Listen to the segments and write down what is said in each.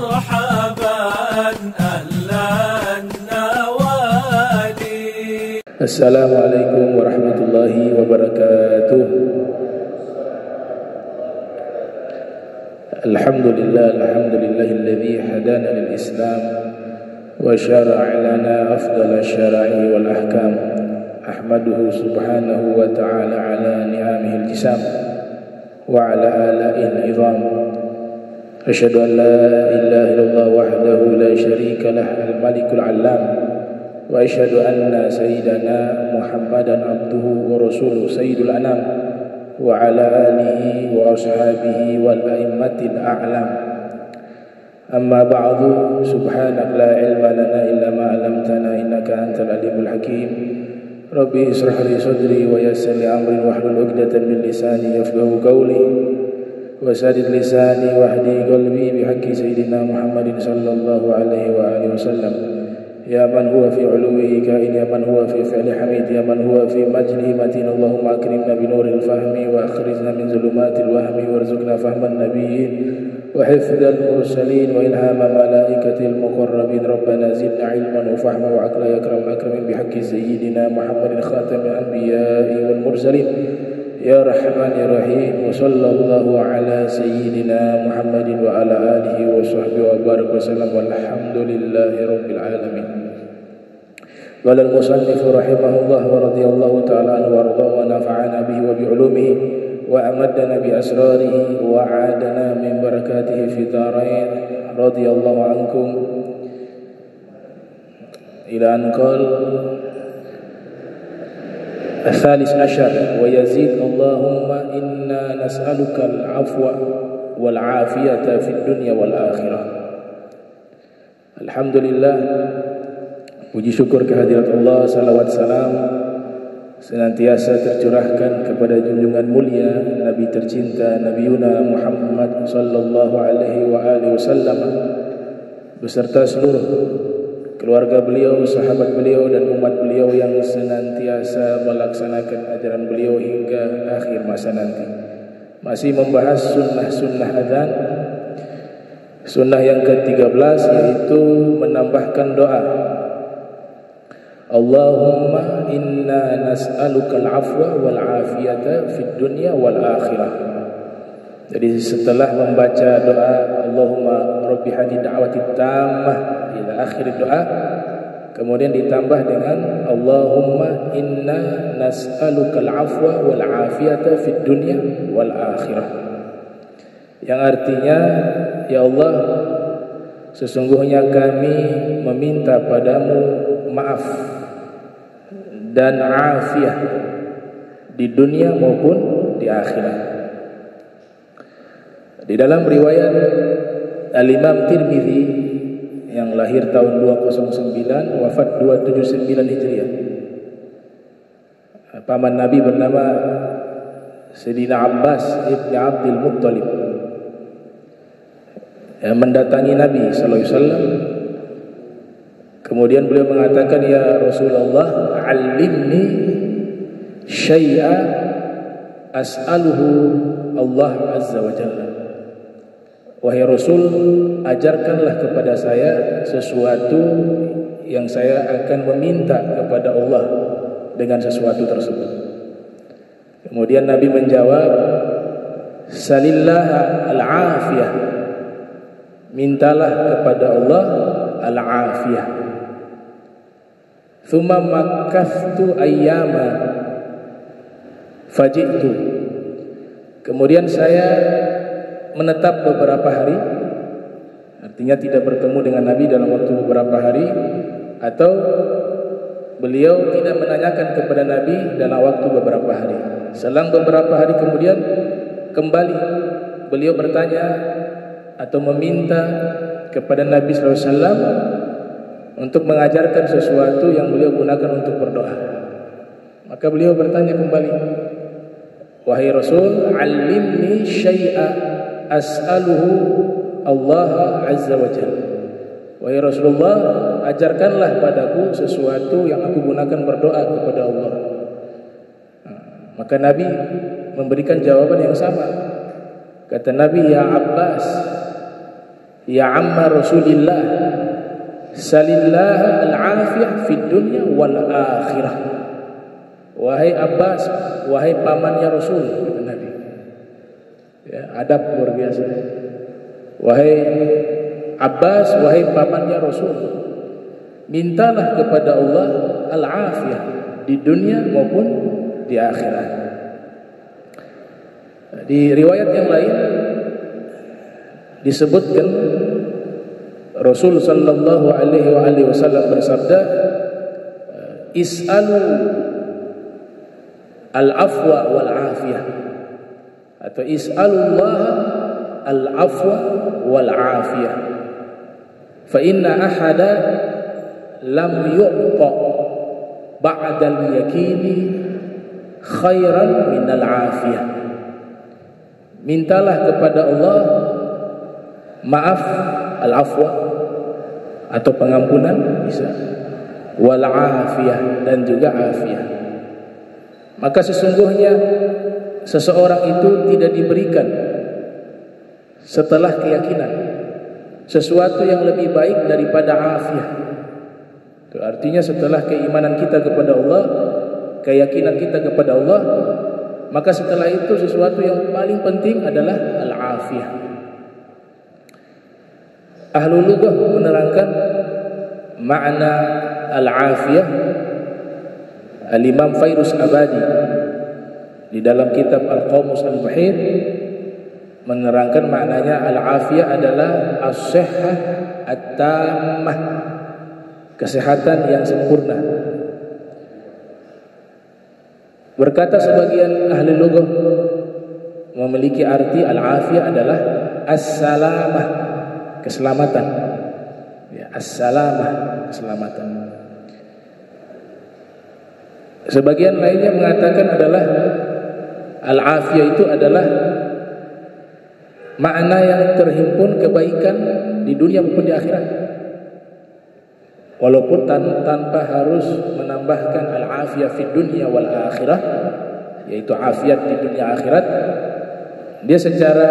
مرحبا أهلا النوادي. السلام عليكم ورحمة الله وبركاته. الحمد لله الذي هدانا للإسلام وشرع لنا أفضل الشرائع والأحكام. أحمده سبحانه وتعالى على نعمه الجسام وعلى آلائه العظام. أشهد أن لا إله إلا الله وحده لا شريك له الملك العلام، وأشهد أن سيدنا محمدا عبده ورسوله سيد الأنام وعلى آله وأصحابه والأئمة الأعلام. أما بعد، سبحانك لا علم لنا إلا ما علمتنا إنك أنت العليم الحكيم. ربي اشرح لي صدري ويسر لي أمري واحلل عقدة من لساني يفقهوا قولي وسدد لساني واهدي قلبي بحق سيدنا محمد صلى الله عليه وآله وسلم. يا من هو في علوه كائن، يا من هو في فعل حميد، يا من هو في مجده متين. اللهم أكرمنا بنور الفهم وأخرجنا من ظلمات الوهم وارزقنا فهم النبيين وحفظ المرسلين وإلهام ملائكة المقربين. ربنا زدنا علما وفهما وعقلا يا أكرم الأكرمين بحق سيدنا محمد خاتم الأنبياء والمرسلين يا رحمن يا رحيم. وصلى الله على سيدنا محمد وعلى آله وصحبه وبارك وسلم والحمد لله رب العالمين. قال المصنف رحمه الله ورضي الله تعالى عنه وارضاه ونفعنا به وبعلومه وأمدنا بأسراره وعادنا من بركاته في دارين. رضي الله عنكم إلى أن قال الثالث عشر ويزيد اللهم إنا نسألك العفو والعافية في الدنيا والآخرة. Alhamdulillah, puji syukur kehadirat Allah, salawat salam senantiasa tercurahkan kepada junjungan mulia Nabi tercinta Nabi Yuna Muhammad sallallahu alaihi wa alihi wasallam beserta seluruh keluarga beliau, sahabat beliau dan umat beliau yang senantiasa melaksanakan ajaran beliau hingga akhir masa nanti. Masih membahas sunnah-sunnah adzan. Sunnah yang ke-13 yaitu menambahkan doa. Allahumma inna nas'alukal afwa wal afiyata fid dunya wal akhirah. Jadi setelah membaca doa Allahumma rabbi hadhihi da'wati tammah ila akhir doa, kemudian ditambah dengan Allahumma inna nas'alukal afwa wal afiyata fid dunya wal akhirah, yang artinya, ya Allah, sesungguhnya kami meminta padamu maaf dan afiat di dunia maupun di akhirat. Di dalam riwayat Al-Imam Tirmidzi yang lahir tahun 209 wafat 279 Hijriah, paman Nabi bernama Sayyidina Abbas ibn Abdul Muttalib yang mendatangi Nabi sallallahu alaihi wasallam. Kemudian beliau mengatakan, ya Rasulullah, alimni syai'a as'aluhu Allah azza wa jalla. Wahai Rasul, ajarkanlah kepada saya sesuatu yang saya akan meminta kepada Allah dengan sesuatu tersebut. Kemudian Nabi menjawab, salillaha al-afiyah, mintalah kepada Allah al-afiyah. Thumma makathtu ayyama faji'tu, kemudian saya menetap beberapa hari, artinya tidak bertemu dengan Nabi dalam waktu beberapa hari, atau beliau tidak menanyakan kepada Nabi dalam waktu beberapa hari. Selang beberapa hari kemudian kembali beliau bertanya atau meminta kepada Nabi sallallahu alaihi wasallam untuk mengajarkan sesuatu yang beliau gunakan untuk berdoa. Maka beliau bertanya kembali, wahai Rasul, alimni syai'a as'aluhu Allah azza wa jalla. Wahai Rasulullah, ajarkanlah padaku sesuatu yang aku gunakan berdoa kepada Allah. Maka Nabi memberikan jawaban yang sama. Kata Nabi, ya Abbas, ya amma Rasulillah salillah al-afiyah fid dunya wal akhirah. Wahai Abbas, wahai pamannya Rasul, kata Nabi. Ya, adab luar biasa. Wahai Abbas, wahai pamannya Rasul, mintalah kepada Allah al-afiyah di dunia maupun di akhirat. Di riwayat yang lain disebutkan Rasul sallallahu alaihi wasallam bersabda, is'alu al-afwa wal afiyah, atau is'alullah al-afwa wal afiyah, fa inna ahada lam yu'ta ba'da al-yakini khairan min al-afiyah. Mintalah kepada Allah maaf, al-afwa atau pengampunan bisa, wal afiyah dan juga afiyah. Maka sesungguhnya seseorang itu tidak diberikan setelah keyakinan sesuatu yang lebih baik daripada afiyah. Itu artinya setelah keimanan kita kepada Allah, keyakinan kita kepada Allah, maka setelah itu sesuatu yang paling penting adalah al-afiyah. Ahlul lughah menerangkan makna al-afiyah. Al-Imam Fairuz Abadi di dalam kitab Al-Qamus Al-Muhit menerangkan maknanya al-afiyah adalah as-sihhah at-tammah, kesehatan yang sempurna. Berkata sebagian ahli lughah memiliki arti al-afiyah adalah as-salamah, keselamatan. Ya, as-salamah, keselamatan. Sebagian lainnya mengatakan adalah al-afiyah itu adalah makna yang terhimpun kebaikan di dunia maupun di akhirat. Walaupun tanpa harus menambahkan al-afiyah fid dunya wal akhirah, yaitu afiat di dunia akhirat, dia secara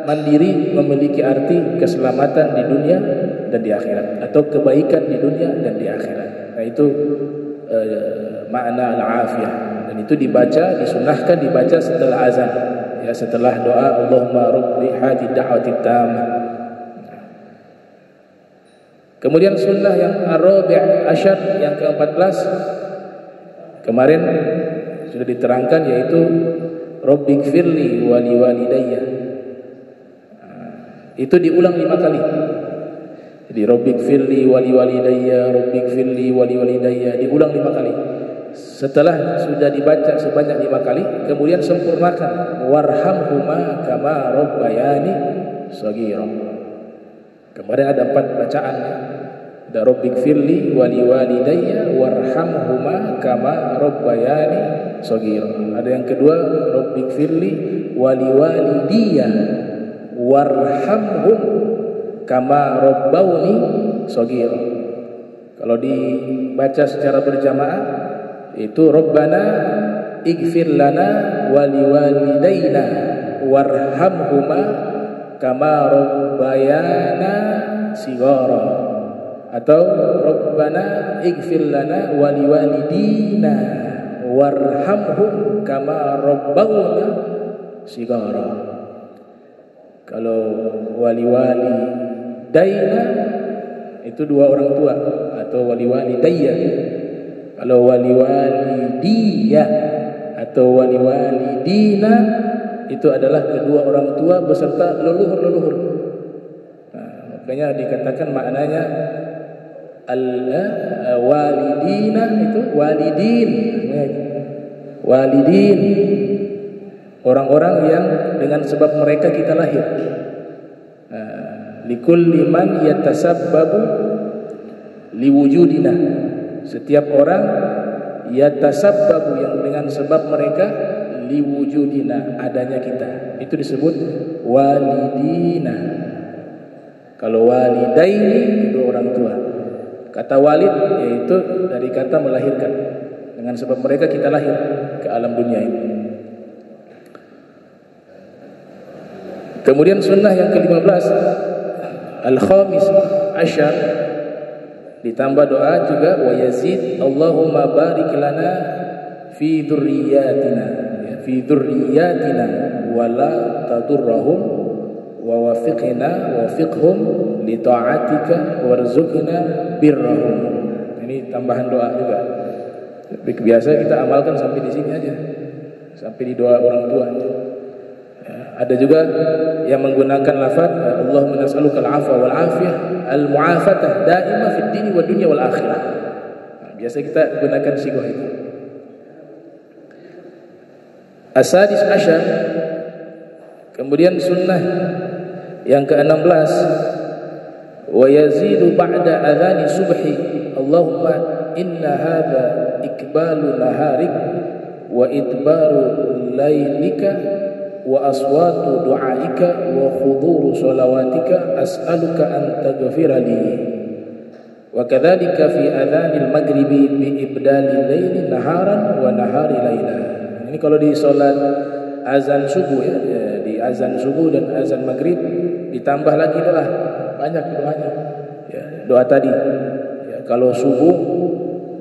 mandiri memiliki arti keselamatan di dunia dan di akhirat, atau kebaikan di dunia dan di akhirat. Nah, itu makna al-afiyah, dan itu dibaca, disunahkan dibaca setelah azan, ya, setelah doa Allahumma rabbi hadhihi da'wati tammah. Kemudian sunnah yang ar-rabi' asyar, yang ke-14 kemarin sudah diterangkan, yaitu rabbighfirli wa liwalidayya. Itu diulang 5 kali. Jadi rabbighfirli wa liwalidayya, rabbighfirli wa liwalidayya, diulang 5 kali. Setelah sudah dibaca sebanyak 5 kali, kemudian sempurnakan warhamhuma kama rabbayani shaghira. Kemarin ada 4 bacaan, ada rabbighfirli wa liwalidayya warhamhuma kama rabbayani shaghira. Ada yang kedua rabbighfirli wa liwalidiyya warhamhum kama rabbawni shaghira. Kalau dibaca secara berjamaah itu rabbana ighfir lana wa liwalidayna warhamhuma kama rabbayana shighara, atau rabbana ighfir lana wa liwalidina warhamhum kama rabbawna shighara. Kalau wali-walidayna itu 2 orang tua, atau wali-walidayya. Kalau wali-walidiyah atau wali-walidina itu adalah kedua orang tua beserta leluhur-leluhur. Nah, makanya dikatakan maknanya al-walidina itu walidin. Walidin, orang-orang yang dengan sebab mereka kita lahir. Likulli man yatasabbabu liwujudina. Setiap orang yatasabbabu, yang dengan sebab mereka, liwujudina, adanya kita, itu disebut walidina. Kalau walidaini itu orang tua. Kata walid yaitu dari kata melahirkan, dengan sebab mereka kita lahir ke alam dunia ini. Kemudian sunnah yang ke-15 Al-khamis asyar, ditambah doa juga, wa yazid Allahumma barik lana fi dzurriyyatina, fi dzurriyyatina wa la tadurrahum wa wafiqhum li ta'atika warzuqna birrahum. Ini tambahan doa juga. Biasa kita amalkan sampai di sini aja, sampai di doa orang tua. Ada juga yang menggunakan lafaz Allahumma nas'aluka al-'afwa wal 'afiyah al-mu'afatah daimah fid dini wad dunya wal akhirah. Biasa kita gunakan sighah itu. As-sadis asyar, kemudian sunnah yang ke-16, wa yazidu ba'da adhani subhi Allahumma inna hadha ikbalu naharik wa idbaru laylika wa aswatu du'aika wa khuduru salawatika as'aluka an taghfira li wa kadzalika fi adhanil maghribi bi ibdali laili naharan wa nahari laila. Ini kalau di salat azan subuh ya, di azan subuh dan azan maghrib ditambah lagi doa, banyak doanya ya, doa tadi ya, kalau subuh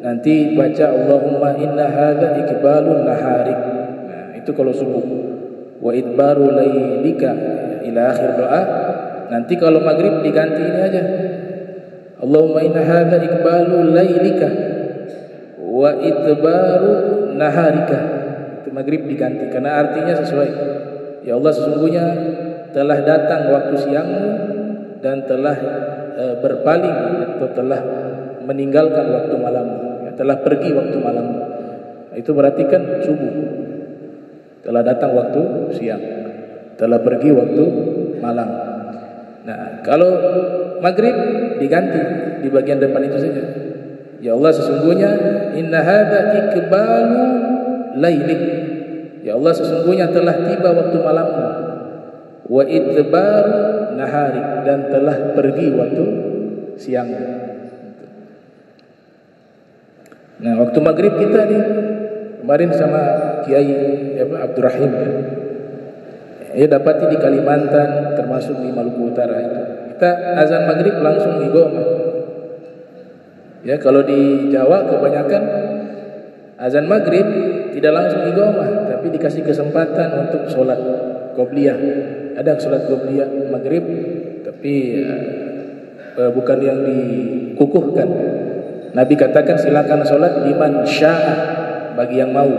nanti baca Allahumma inna hadza ikbalun naharik. Nah, itu kalau subuh. Wa idbaru lailika ila akhir doa. Nanti kalau maghrib diganti ini aja. Allahumma inna hadza ikbalu lailika wa idbaru naharika. Itu maghrib diganti karena artinya sesuai. Ya Allah, sesungguhnya telah datang waktu siangmu dan telah berpaling atau telah meninggalkan waktu malammu, ya, telah pergi waktu malammu. Itu berarti kan subuh. Telah datang waktu siang, telah pergi waktu malam. Nah, kalau maghrib diganti di bagian depan itu saja. Ya Allah, sesungguhnya inna hadza ikbalu lailik. Ya Allah, sesungguhnya telah tiba waktu malammu. Wa idbar nahari, dan telah pergi waktu siang. Nah, waktu maghrib kita nih kemarin sama Kiai Abdurrahim ya dapati di Kalimantan termasuk di Maluku Utara itu. Kita azan maghrib langsung igomah. Ya, kalau di Jawa kebanyakan azan maghrib tidak langsung igomah, tapi dikasih kesempatan untuk sholat qobliyah. Ada sholat qobliyah maghrib, tapi bukan yang dikukuhkan. Nabi katakan silakan sholat liman sya'a, bagi yang mau.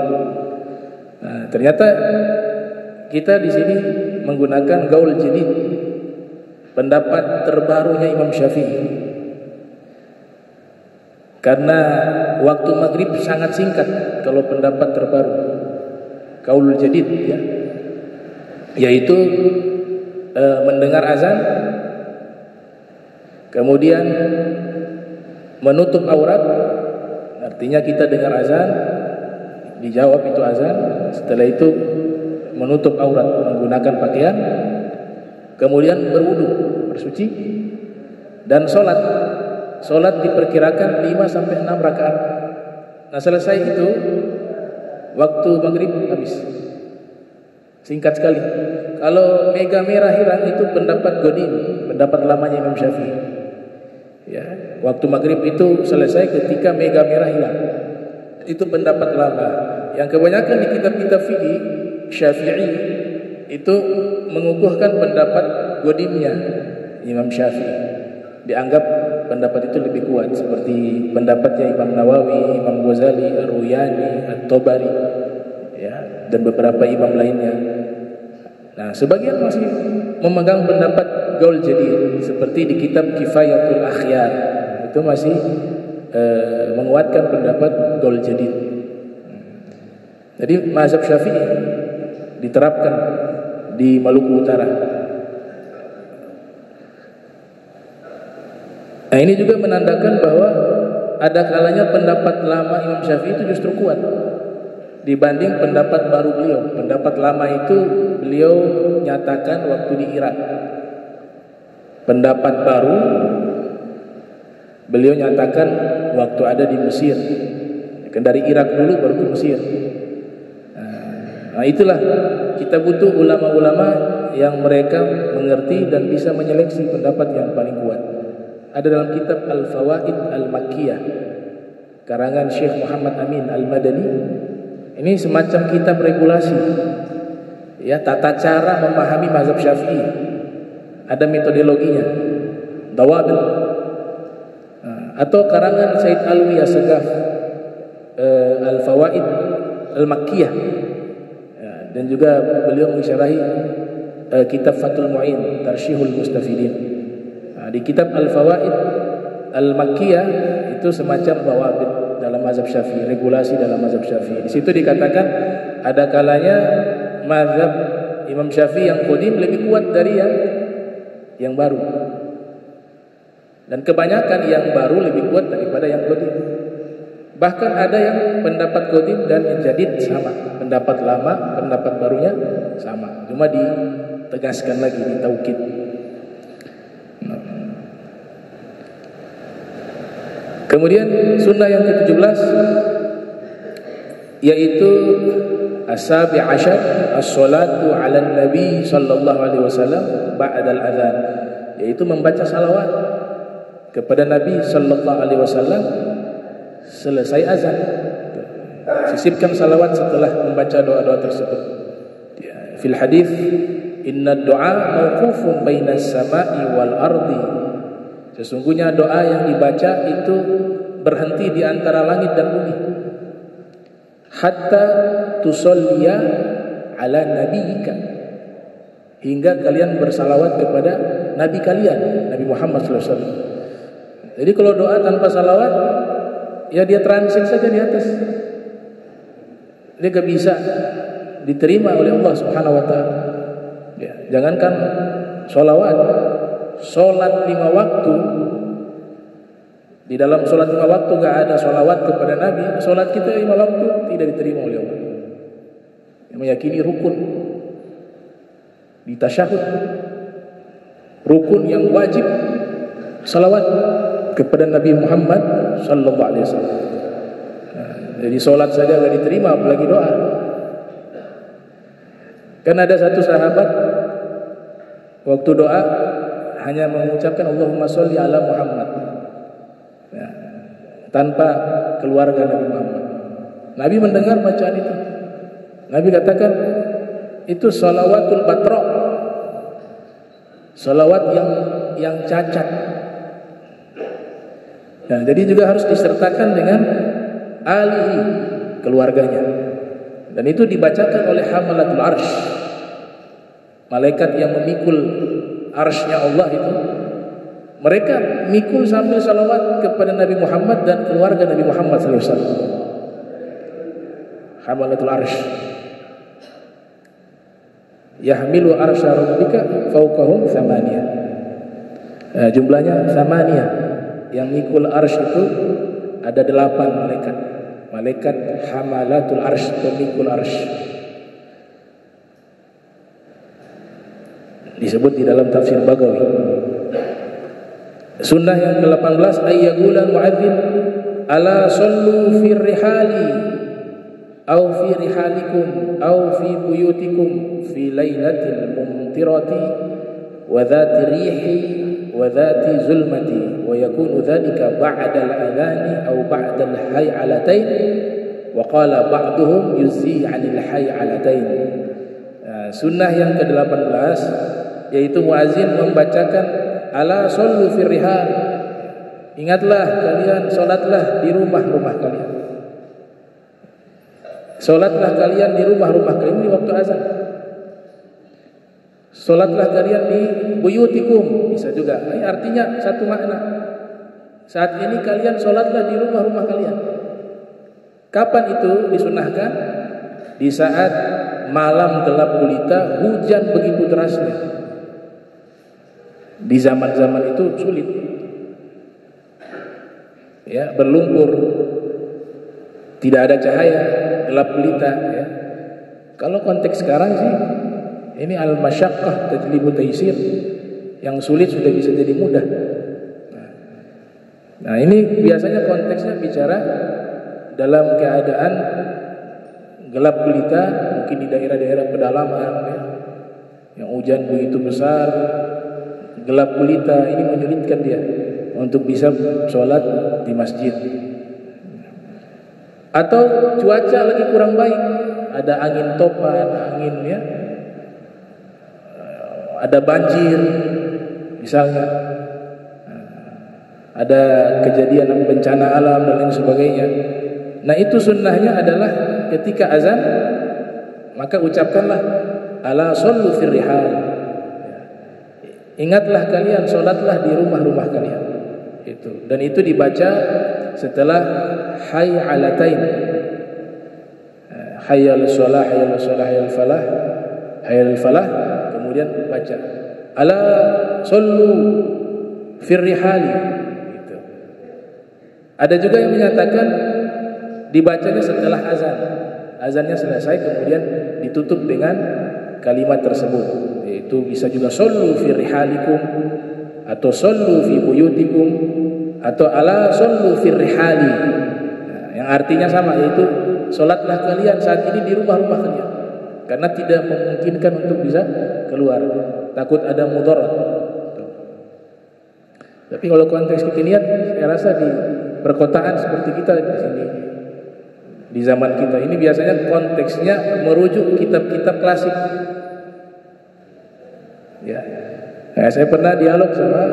Nah, ternyata kita di sini menggunakan gaul jadid, pendapat terbarunya Imam Syafi'i. Karena waktu maghrib sangat singkat kalau pendapat terbaru gaul jadid ya, yaitu mendengar azan, kemudian menutup aurat. Artinya kita dengar azan, dijawab itu azan, setelah itu menutup aurat menggunakan pakaian, kemudian berwudu, bersuci, dan sholat. Sholat diperkirakan 5 sampai 6 rakaat. Nah, selesai itu waktu maghrib habis. Singkat sekali. Kalau mega merah hilang itu pendapat Godim, pendapat lamanya Imam Syafi'i. Ya, waktu maghrib itu selesai ketika mega merah hilang. Itu pendapat lama. Yang kebanyakan di kitab-kitab fikih Syafi'i itu mengukuhkan pendapat Godimnya Imam Syafi'i. Dianggap pendapat itu lebih kuat, seperti pendapatnya Imam Nawawi, Imam Ghazali, Ar-Ruyani, At-Tabari, ya, dan beberapa imam lainnya. Nah, sebagian masih memegang pendapat gaul jadid, seperti di kitab Kifayatul Akhyar, itu masih menguatkan pendapat gaul jadid. Jadi mazhab Syafi'i diterapkan di Maluku Utara. Nah, ini juga menandakan bahwa ada kalanya pendapat lama Imam Syafi'i itu justru kuat dibanding pendapat baru beliau. Pendapat lama itu beliau nyatakan waktu di Irak. Pendapat baru beliau nyatakan waktu ada di Mesir. Kan dari Irak dulu baru ke Mesir. Nah, Nah, itulah kita butuh ulama-ulama yang mereka mengerti dan bisa menyeleksi pendapat yang paling kuat. Ada dalam kitab Al-Fawaid Al-Makkiyah karangan Syekh Muhammad Amin Al-Madani. Ini semacam kitab regulasi, ya, tata cara memahami mazhab Syafi'i. Ada metodologinya, dawabit. Atau karangan Said Alwi As-Sagaf, Al-Fawaid Al-Makkiyah, ya, dan juga beliau mensyarahi kitab Fathul Mu'in Tarsyihul Mustafidin. Di kitab Al-Fawaid Al-Makkiyah itu semacam dawabit dalam mazhab Syafi'i, regulasi dalam mazhab Syafi'i. Di situ dikatakan ada kalanya mazhab Imam Syafi'i yang qadim lebih kuat dari yang baru. Dan kebanyakan yang baru lebih kuat daripada yang qadim. Bahkan ada yang pendapat qadim dan yang jadid sama, pendapat lama, pendapat barunya sama. Cuma ditegaskan lagi, ditaukid. Kemudian sunnah yang ke-17 yaitu as-sabi' asyar as-salatu 'ala nabi sallallahu alaihi wasallam ba'da al-adzan, yaitu membaca salawat kepada Nabi sallallahu alaihi wasallam selesai azan. Sisipkan salawat setelah membaca doa-doa tersebut. Fil hadis inna du'a mauqufun bainas sama'i wal ardi. Sesungguhnya doa yang dibaca itu berhenti di antara langit dan bumi. Hatta tusalliya ala nabiyyika, hingga kalian bersalawat kepada nabi kalian, Nabi Muhammad SAW. Jadi kalau doa tanpa salawat, ya dia transit saja di atas. Dia gak bisa diterima oleh Allah Subhanahu wa taala. Ya, jangankan salawat, solat 5 waktu. Di dalam solat 5 waktu gak ada salawat kepada Nabi, solat kita 5 waktu tidak diterima oleh Allah. Yang meyakini rukun di tasyahud, rukun yang wajib salawat kepada Nabi Muhammad sallallahu alaihi wasallam. Jadi solat saja gak diterima, apalagi doa. Kan ada satu sahabat waktu doa hanya mengucapkan Allahumma sholli ala Muhammad, ya, tanpa keluarga Nabi Muhammad. Nabi mendengar bacaan itu. Nabi katakan itu shalawatul batra, salawat yang cacat. Nah, jadi juga harus disertakan dengan alihi, keluarganya. Dan itu dibacakan oleh hamalatul arsh, malaikat yang memikul arshnya Allah itu. Mereka mikul sambil salawat kepada Nabi Muhammad dan keluarga Nabi Muhammad SAW. Hamalatul arsh yahmilu arsya rabbika fawqahum thamaniyah. Jumlahnya thamaniyah. Yang mikul arsh itu ada 8 malaikat. Malaikat hamalatul arsh, pemikul arsh. Disebut di dalam tafsir Bagawi. Sunnah yang ke-18 ayyaqulal muadzin ala sallu fi rihali aw fi rihalikum aw fi buyutikum fi lailatil mumtirati wa dhati rihi wa dhati zulmati wa yakunu dhalika ba'da al-adhani aw ba'da al-hay'alatain wa qala ba'duhum yuzzi 'anil hay'alatain. Sunnah yang ke-18 yaitu muazin membacakan ala sallu fi rihal. Ingatlah kalian, salatlah di rumah-rumah kalian. Salatlah kalian di rumah-rumah kalian, ini waktu azan. Salatlah kalian di buyutikum, bisa juga. Ini artinya satu makna. Saat ini kalian salatlah di rumah-rumah kalian. Kapan itu disunahkan? Di saat malam gelap gulita, hujan begitu derasnya. Di zaman-zaman itu sulit, ya, berlumpur, tidak ada cahaya, gelap gulita, ya. Kalau konteks sekarang sih, ini al-masyaqqah tajlibu taysir, yang sulit sudah bisa jadi mudah. Nah, ini biasanya konteksnya bicara dalam keadaan gelap gulita, mungkin di daerah-daerah pedalaman ya, yang hujan begitu besar, gelap gulita, ini menyulitkan dia untuk bisa sholat di masjid. Atau cuaca lagi kurang baik, ada angin topan, angin ya, ada banjir misalnya, ada kejadian bencana alam dan lain sebagainya. Nah itu sunnahnya adalah ketika azan maka ucapkanlah ala sallu fir rihal, ingatlah kalian sholatlah di rumah-rumah kalian. Itu, dan itu dibaca setelah hayy alatain, hayy al shalah, hayy al shalah, hayy al falah, hayy al falah, kemudian baca ala sallu fir rihali. Gitu. Ada juga yang menyatakan dibacanya setelah azan, azannya selesai kemudian ditutup dengan kalimat tersebut. Itu bisa juga sallu fi rihalikum, atau sallu fi buyutikum, atau ala sallu fi rihali, yang artinya sama, yaitu salatlah kalian saat ini di rumah-rumah kalian, karena tidak memungkinkan untuk bisa keluar, takut ada mudarat. Tapi kalau konteks kekinian, saya rasa di perkotaan seperti kita di sini, di zaman kita ini biasanya konteksnya merujuk kitab-kitab klasik. Ya, nah, saya pernah dialog sama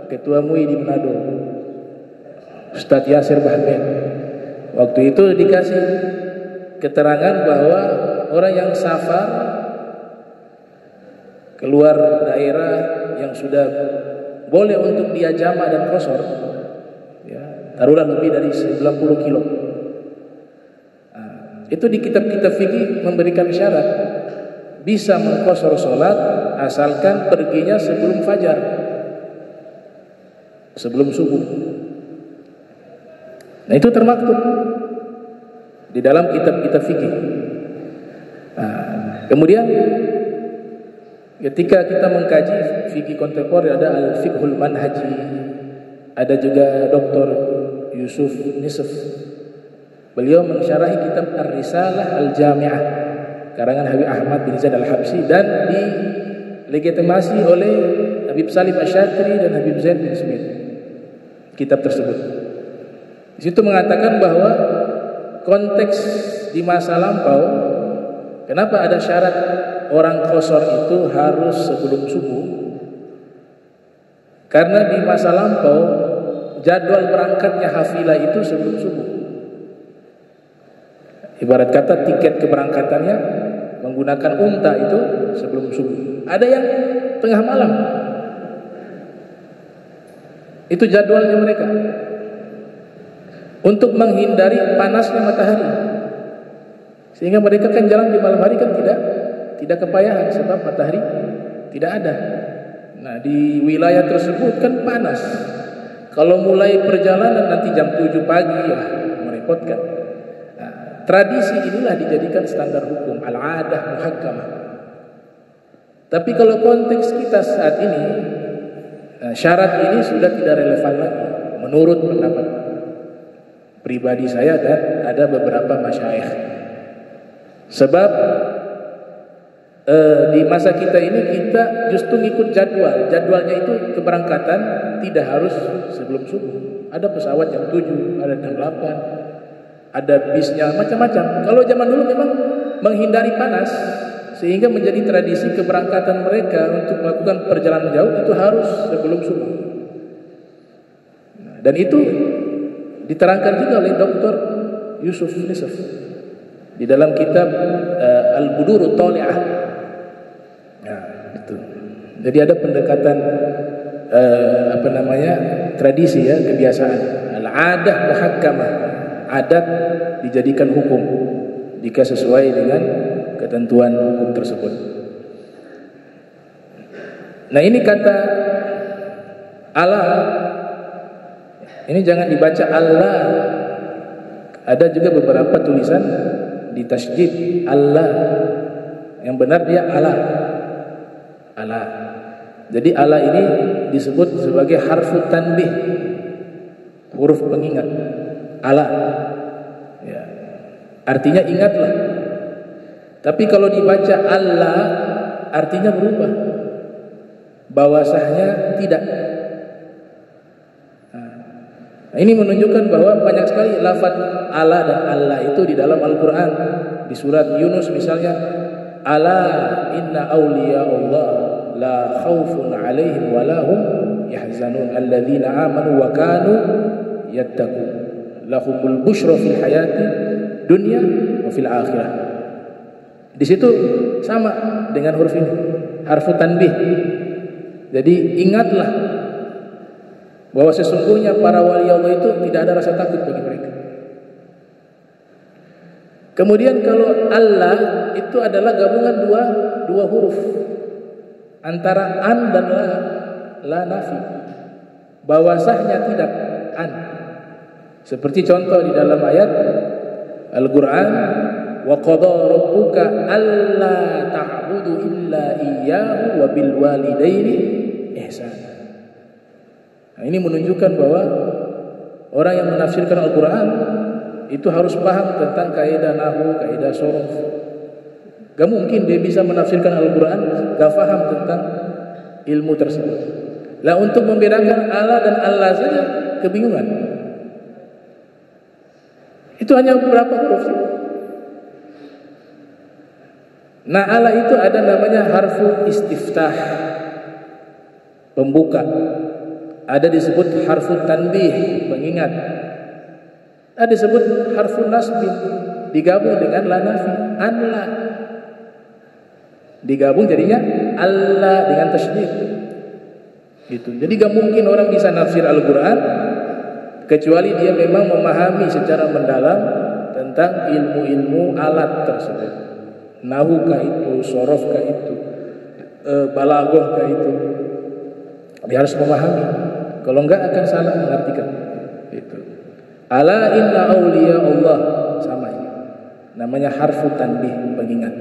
Ketua MUI di Manado, Ustadz Yasir Bahmed. Waktu itu dikasih keterangan bahwa orang yang safar keluar daerah yang sudah boleh untuk dia jama dan qasar, ya, taruhlah lebih dari 90 kilo. Nah, itu di kitab-kitab fikih memberikan syarat bisa mengqasar sholat asalkan perginya sebelum fajar, sebelum subuh. Nah itu termaktub di dalam kitab-kitab fikih. Nah, kemudian ketika kita mengkaji fikih kontemporer, ada al-fiqhul manhaji, ada juga Dr. Yusuf Nisf. Beliau mensyarahi kitab Ar-Risalah Al-Jami'ah karangan Habib Ahmad bin Zaid Al-Habsyi dan dilegitimasi oleh Habib Salim Asy-Syatri dan Habib Zaid bin Smith. Kitab tersebut di situ mengatakan bahwa konteks di masa lampau, kenapa ada syarat orang qasar itu harus sebelum subuh? Karena di masa lampau jadwal berangkatnya hafilah itu sebelum subuh. Ibarat kata tiket keberangkatannya menggunakan unta itu sebelum subuh. Ada yang tengah malam. Itu jadwalnya mereka. Untuk menghindari panasnya matahari. Sehingga mereka kan jalan di malam hari kan tidak kepayahan sebab matahari tidak ada. Nah, di wilayah tersebut kan panas. Kalau mulai perjalanan nanti jam 7 pagi ya merepotkan. Nah, tradisi inilah dijadikan standar hukum, al-adah muhakkamah. Tapi kalau konteks kita saat ini, syarat ini sudah tidak relevan lagi menurut pendapat pribadi saya dan ada beberapa masyayikh. Sebab di masa kita ini kita justru ngikut jadwal. Jadwalnya itu keberangkatan tidak harus sebelum subuh. Ada pesawat jam 7, ada jam 8, ada bisnya macam-macam. Kalau zaman dulu memang menghindari panas, sehingga menjadi tradisi keberangkatan mereka untuk melakukan perjalanan jauh itu harus sebelum subuh. Dan itu diterangkan juga oleh Dr. Yusuf Nisf di dalam kitab Al-Budurut Thali'ah. Nah, itu. Jadi ada pendekatan tradisi ya, kebiasaan. Al-adah muhakkamah. Adat dijadikan hukum jika sesuai dengan ketentuan hukum tersebut. Nah, ini kata Allah. Ini jangan dibaca Allah. Ada juga beberapa tulisan di tasydid Allah. Yang benar dia Allah. Allah. Jadi Allah ini disebut sebagai harfu tanbih, huruf pengingat. Allah. Ya. Artinya ingatlah. Tapi kalau dibaca Allah artinya berubah, bahwasanya tidak. Nah, ini menunjukkan bahwa banyak sekali lafaz Allah dan Allah itu di dalam Al-Quran. Di surat Yunus misalnya, ala inna awliya Allah la khawfun alaihim wa lahum yahzanun alladzina amanu wa kanu yattaqun lahumul busyra fil hayati dunya wa fil akhirah. Di situ sama dengan huruf ini, harfu tanbih. Jadi ingatlah bahwa sesungguhnya para wali Allah itu tidak ada rasa takut bagi mereka. Kemudian kalau Allah itu adalah gabungan dua huruf antara an dan la nafi, bahwasanya tidak an. Seperti contoh di dalam ayat Al-Quran, wa qada rabbuka alla ta'budu illa iyyahu wa bil walidaini ihsana. Nah, ini menunjukkan bahwa orang yang menafsirkan Al-Quran itu harus paham tentang kaidah nahwu, kaidah shorof. Gak mungkin dia bisa menafsirkan Al-Quran gak paham tentang ilmu tersebut. Lah untuk membedakan Allah dan Allah saja kebingungan. Itu hanya beberapa huruf sih. Nah, Allah itu ada namanya harfu istiftah, pembuka. Ada disebut harfu tanbih, pengingat. Ada disebut harfu nasbin, digabung dengan la nafi, Allah. Digabung jadinya Allah dengan tasydid. Gitu. Jadi gak mungkin orang bisa nafsir Al-Quran kecuali dia memang memahami secara mendalam tentang ilmu-ilmu alat tersebut. Nahwu kah itu, shorof kah itu, balaghah kah itu. Dia harus memahami. Kalau enggak akan salah mengartikan. Itu. Ala inna awliya Allah, sama ini. Namanya harfu tanbih, pengingat.